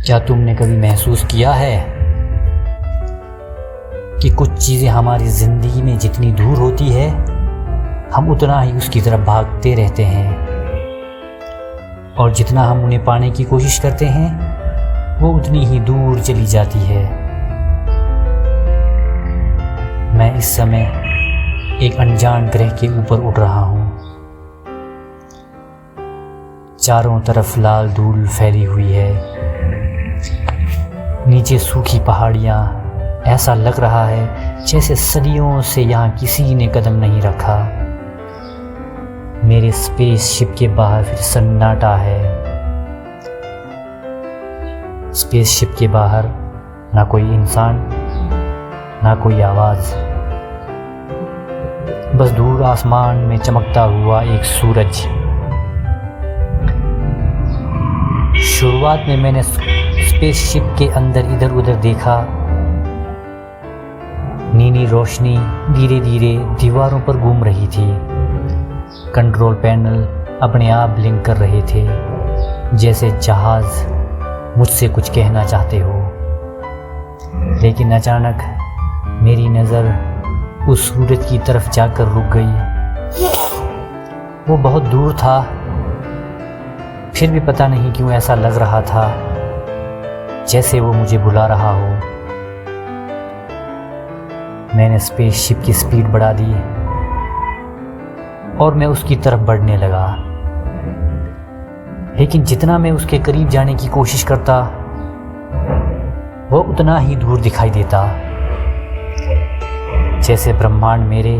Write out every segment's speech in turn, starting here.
क्या तुमने कभी महसूस किया है कि कुछ चीज़ें हमारी ज़िंदगी में जितनी दूर होती है हम उतना ही उसकी तरफ भागते रहते हैं, और जितना हम उन्हें पाने की कोशिश करते हैं वो उतनी ही दूर चली जाती है। मैं इस समय एक अनजान ग्रह के ऊपर उड़ रहा हूँ। चारों तरफ लाल धूल फैली हुई है, नीचे सूखी पहाड़ियाँ। ऐसा लग रहा है जैसे सदियों से यहाँ किसी ने कदम नहीं रखा। मेरे स्पेसशिप के बाहर फिर सन्नाटा है। स्पेसशिप के बाहर ना कोई इंसान, ना कोई आवाज़, बस दूर आसमान में चमकता हुआ एक सूरज। शुरुआत में मैंने स्पेसशिप के अंदर इधर उधर देखा। नीली रोशनी धीरे धीरे दीवारों पर घूम रही थी। कंट्रोल पैनल अपने आप ब्लिंक कर रहे थे, जैसे जहाज़ मुझसे कुछ कहना चाहते हो। लेकिन अचानक मेरी नज़र उस सूरज की तरफ जाकर रुक गई। वो बहुत दूर था, फिर भी पता नहीं क्यों ऐसा लग रहा था जैसे वो मुझे बुला रहा हो। मैंने स्पेसशिप की स्पीड बढ़ा दी और मैं उसकी तरफ बढ़ने लगा। लेकिन जितना मैं उसके करीब जाने की कोशिश करता वो उतना ही दूर दिखाई देता, जैसे ब्रह्मांड मेरे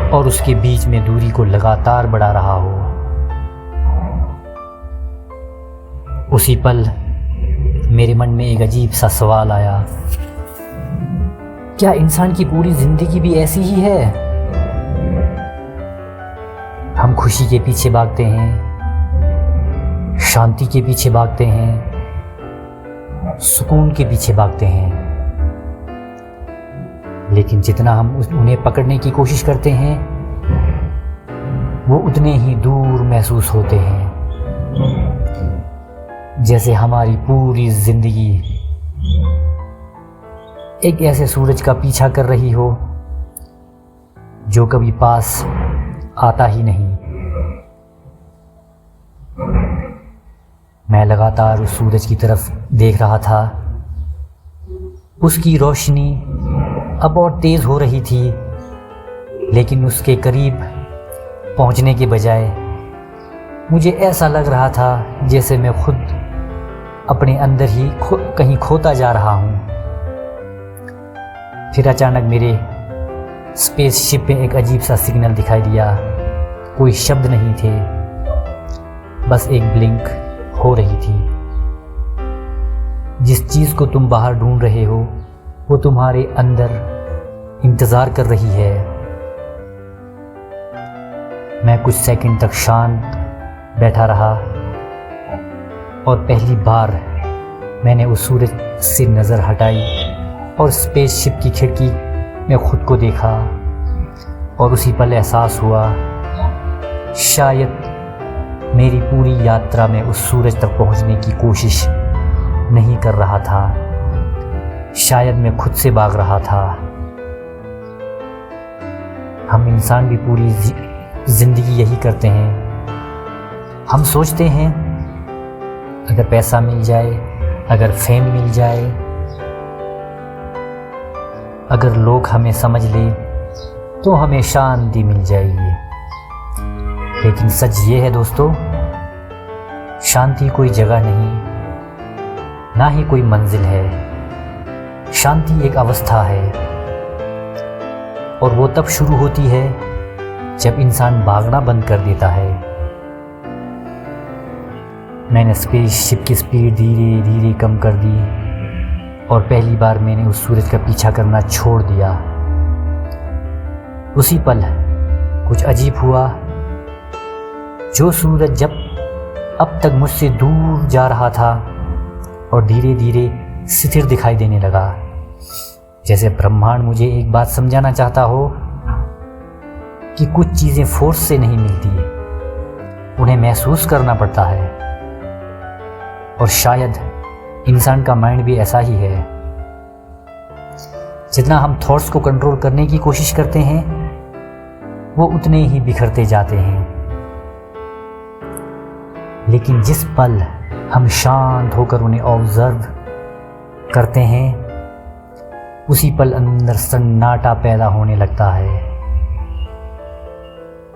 और उसके बीच में दूरी को लगातार बढ़ा रहा हो। उसी पल मेरे मन में एक अजीब सा सवाल आया, क्या इंसान की पूरी जिंदगी भी ऐसी ही है? हम खुशी के पीछे भागते हैं, शांति के पीछे भागते हैं, सुकून के पीछे भागते हैं, लेकिन जितना हम उन्हें पकड़ने की कोशिश करते हैं वो उतने ही दूर महसूस होते हैं। जैसे हमारी पूरी जिंदगी एक ऐसे सूरज का पीछा कर रही हो जो कभी पास आता ही नहीं। मैं लगातार उस सूरज की तरफ देख रहा था। उसकी रोशनी अब और तेज़ हो रही थी, लेकिन उसके करीब पहुंचने के बजाय मुझे ऐसा लग रहा था जैसे मैं खुद अपने अंदर ही कहीं खोता जा रहा हूँ। फिर अचानक मेरे स्पेसशिप में एक अजीब सा सिग्नल दिखाई दिया। कोई शब्द नहीं थे, बस एक ब्लिंक हो रही थी। जिस चीज़ को तुम बाहर ढूंढ रहे हो वो तुम्हारे अंदर इंतज़ार कर रही है। मैं कुछ सेकंड तक शांत बैठा रहा और पहली बार मैंने उस सूरज से नज़र हटाई और स्पेसशिप की खिड़की में खुद को देखा, और उसी पल एहसास हुआ शायद मेरी पूरी यात्रा में उस सूरज तक पहुंचने की कोशिश नहीं कर रहा था, शायद मैं खुद से भाग रहा था। हम इंसान भी पूरी जिंदगी यही करते हैं। हम सोचते हैं अगर पैसा मिल जाए, अगर फेम मिल जाए, अगर लोग हमें समझ ले तो हमें शांति मिल जाएगी। लेकिन सच ये है दोस्तों, शांति कोई जगह नहीं, ना ही कोई मंजिल है। शांति एक अवस्था है, और वो तब शुरू होती है जब इंसान भागना बंद कर देता है। मैंने स्पेसशिप की स्पीड धीरे धीरे कम कर दी और पहली बार मैंने उस सूरज का पीछा करना छोड़ दिया। उसी पल कुछ अजीब हुआ। जो सूरज जब अब तक मुझसे दूर जा रहा था और धीरे धीरे स्थिर दिखाई देने लगा, जैसे ब्रह्मांड मुझे एक बात समझाना चाहता हो कि कुछ चीज़ें फोर्स से नहीं मिलती, उन्हें महसूस करना पड़ता है। और शायद इंसान का माइंड भी ऐसा ही है। जितना हम थॉट्स को कंट्रोल करने की कोशिश करते हैं वो उतने ही बिखरते जाते हैं, लेकिन जिस पल हम शांत होकर उन्हें ऑब्जर्व करते हैं उसी पल अंदर सन्नाटा पैदा होने लगता है।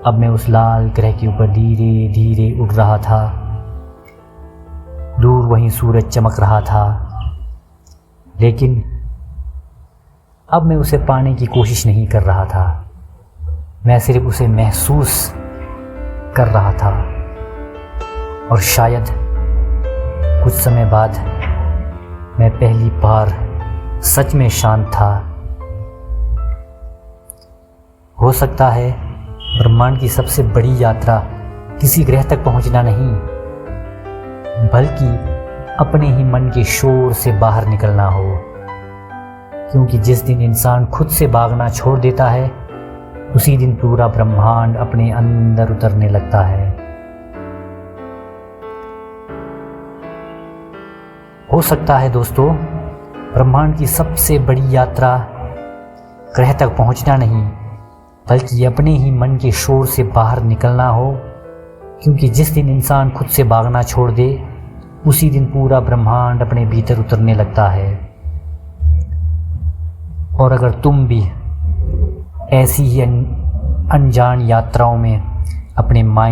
अब मैं उस लाल ग्रह के ऊपर धीरे धीरे उड़ रहा था। दूर वहीं सूरज चमक रहा था, लेकिन अब मैं उसे पाने की कोशिश नहीं कर रहा था। मैं सिर्फ उसे महसूस कर रहा था, और शायद कुछ समय बाद मैं पहली बार सच में शांत था। हो सकता है ब्रह्मांड की सबसे बड़ी यात्रा किसी ग्रह तक पहुंचना नहीं, बल्कि अपने ही मन के शोर से बाहर निकलना हो, क्योंकि जिस दिन इंसान खुद से भागना छोड़ देता है उसी दिन पूरा ब्रह्मांड अपने अंदर उतरने लगता है। हो सकता है दोस्तों ब्रह्मांड की सबसे बड़ी यात्रा ग्रह तक पहुंचना नहीं, बल्कि अपने ही मन के शोर से बाहर निकलना हो, क्योंकि जिस दिन इंसान खुद से भागना छोड़ दे उसी दिन पूरा ब्रह्मांड अपने भीतर उतरने लगता है। और अगर तुम भी ऐसी ही अनजान यात्राओं में अपने माइंड